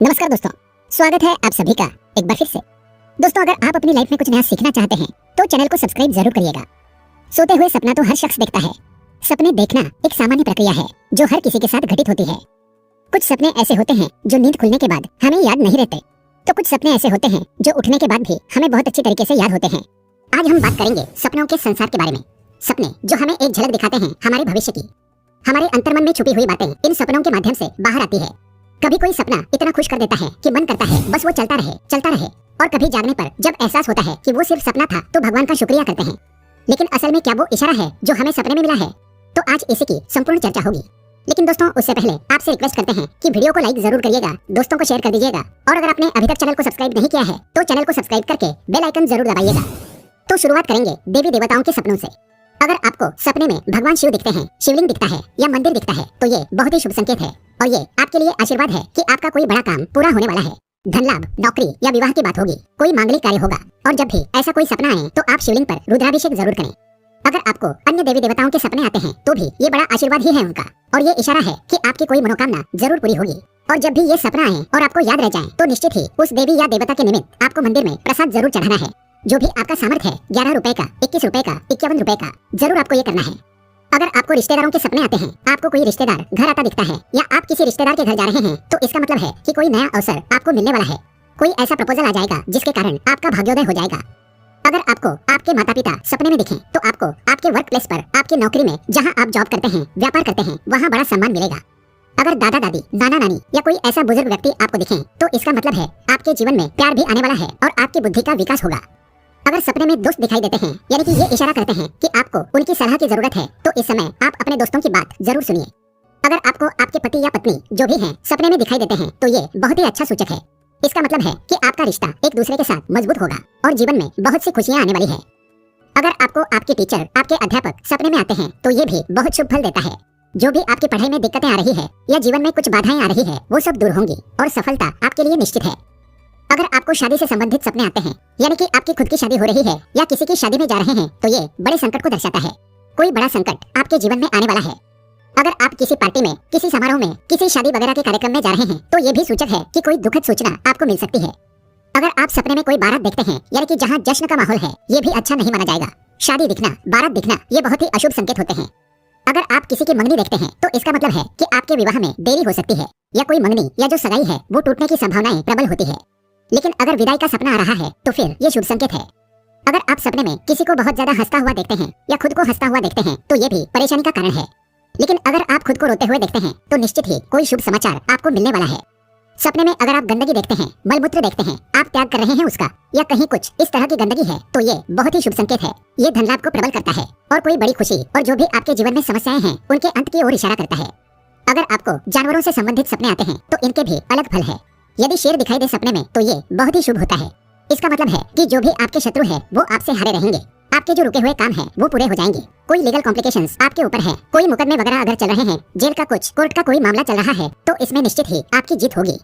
नमस्कार दोस्तों, स्वागत है आप सभी का एक बार फिर से। दोस्तों, अगर आप अपनी लाइफ में कुछ नया सीखना चाहते हैं तो चैनल को सब्सक्राइब जरूर करिएगा। सोते हुए सपना तो हर शख्स देखता है। सपने देखना एक सामान्य प्रक्रिया है जो हर किसी के साथ घटित होती है। कुछ सपने ऐसे होते हैं जो नींद खुलने के बाद हमें याद नहीं रहते, तो कुछ सपने ऐसे होते हैं जो उठने के बाद भी हमें बहुत अच्छी तरीके से याद होते हैं। आज हम बात करेंगे सपनों के संसार के बारे में। सपने जो हमें एक झलक दिखाते हैं हमारे भविष्य की। हमारे अंतर्मन में छुपी हुई बातें इन सपनों के माध्यम से बाहर आती है। कभी कोई सपना इतना खुश कर देता है कि मन करता है बस वो चलता रहे। और कभी जागने पर जब एहसास होता है कि वो सिर्फ सपना था तो भगवान का शुक्रिया करते हैं। लेकिन असल में क्या वो इशारा है जो हमें सपने में मिला है? तो आज इसी की संपूर्ण चर्चा होगी। लेकिन दोस्तों, उससे पहले आपसे रिक्वेस्ट करते हैं कि वीडियो को लाइक जरूर करिएगा, दोस्तों को शेयर कर दीजिएगा, और अगर आपने अभी तक चैनल को सब्सक्राइब नहीं किया है तो चैनल को सब्सक्राइब करके बेल आइकन जरूर दबाइएगा। तो शुरुआत करेंगे देवी देवताओं के सपनों से। अगर आपको सपने में भगवान शिव दिखते हैं, शिवलिंग दिखता है या मंदिर दिखता है तो ये बहुत ही शुभ संकेत है और ये आपके लिए आशीर्वाद है कि आपका कोई बड़ा काम पूरा होने वाला है। धन लाभ, नौकरी या विवाह की बात होगी, कोई मांगलिक कार्य होगा। और जब भी ऐसा कोई सपना आए तो आप शिवलिंग पर रुद्राभिषेक जरूर करें। अगर आपको अन्य देवी देवताओं के सपने आते हैं तो भी ये बड़ा आशीर्वाद ही है उनका, और ये इशारा है कि आपकी कोई मनोकामना जरूर पूरी होगी। और जब भी ये सपना आए और आपको याद रह जाए तो निश्चित ही उस देवी या देवता के निमित्त आपको मंदिर में प्रसाद जरूर चढ़ाना है। जो भी आपका सामर्थ्य है, 11 रुपए का, 21 रुपए का, 51 रुपए का, जरूर आपको ये करना है। अगर आपको रिश्तेदारों के सपने आते हैं, आपको कोई रिश्तेदार घर आता दिखता है या आप किसी रिश्तेदार के घर जा रहे हैं तो इसका मतलब है कि कोई नया अवसर आपको मिलने वाला है। कोई ऐसा प्रपोजल आ जाएगा जिसके कारण आपका भाग्योदय हो जाएगा। अगर आपको आपके माता पिता सपने में दिखें तो आपको आपके वर्क प्लेस पर, आपकी नौकरी में, जहां आप जॉब करते हैं, व्यापार करते हैं, वहां बड़ा सम्मान मिलेगा। अगर दादा दादी, नाना नानी या कोई ऐसा बुजुर्ग व्यक्ति आपको दिखें तो इसका मतलब है आपके जीवन में प्यार भी आने वाला है और आपकी बुद्धि का विकास होगा। अगर सपने में दोस्त दिखाई देते हैं, यानी कि ये इशारा करते हैं कि आपको उनकी सलाह की जरूरत है, तो इस समय आप अपने दोस्तों की बात जरूर सुनिए। अगर आपको आपके पति या पत्नी जो भी हैं सपने में दिखाई देते हैं तो ये बहुत ही अच्छा सूचक है। इसका मतलब है कि आपका रिश्ता एक दूसरे के साथ मजबूत होगा और जीवन में बहुत सी खुशियां आने वाली है। अगर आपको आपके टीचर, आपके अध्यापक सपने में आते हैं तो ये भी बहुत शुभ फल देता है। जो भी आपकी पढ़ाई में दिक्कतें आ रही है या जीवन में कुछ बाधाएं आ रही है वो सब दूर होंगी और सफलता आपके लिए निश्चित है। अगर आपको शादी से संबंधित सपने आते हैं, यानी कि आपकी खुद की शादी हो रही है या किसी की शादी में जा रहे हैं, तो ये बड़े संकट को दर्शाता है। कोई बड़ा संकट आपके जीवन में आने वाला है। अगर आप किसी पार्टी में, किसी समारोह में, किसी शादी वगैरह के कार्यक्रम में जा रहे हैं तो ये भी सूचक है कि कोई दुखद सूचना आपको मिल सकती है। अगर आप सपने में कोई बारात देखते हैं, यानी कि जहाँ जश्न का माहौल है, ये भी अच्छा नहीं माना जाएगा। शादी दिखना, बारात दिखना, ये बहुत ही अशुभ संकेत होते हैं। अगर आप किसी की मंगनी देखते हैं तो इसका मतलब है कि आपके विवाह में देरी हो सकती है या कोई मंगनी या जो सगाई है वो टूटने की संभावनाएं प्रबल होती है। लेकिन अगर विदाई का सपना आ रहा है तो फिर ये शुभ संकेत है। अगर आप सपने में किसी को बहुत ज्यादा हंसता हुआ देखते हैं या खुद को हंसता हुआ देखते हैं तो ये भी परेशानी का कारण है। लेकिन अगर आप खुद को रोते हुए देखते हैं तो निश्चित ही कोई शुभ समाचार आपको मिलने वाला है। सपने में अगर आप गंदगी देखते हैं, मलमूत्र देखते हैं, आप त्याग कर रहे हैं उसका, या कहीं कुछ इस तरह की गंदगी है तो ये बहुत ही शुभ संकेत है। ये धन लाभ को प्रबल करता है और कोई बड़ी खुशी और जो भी आपके जीवन में समस्याएं हैं उनके अंत की ओर इशारा करता है। अगर आपको जानवरों से संबंधित सपने आते हैं तो इनके भी अलग फल है। यदि शेर दिखाई दे सपने में तो ये बहुत ही शुभ होता है। इसका मतलब है कि जो भी आपके शत्रु है वो आपसे हारे रहेंगे। आपके जो रुके हुए काम है वो पूरे हो जाएंगे। कोई लीगल कॉम्प्लिकेशंस आपके ऊपर है, कोई मुकदमे वगैरह अगर चल रहे हैं, जेल का कुछ, कोर्ट का कोई मामला चल रहा है तो इसमें निश्चित ही आपकी जीत होगी।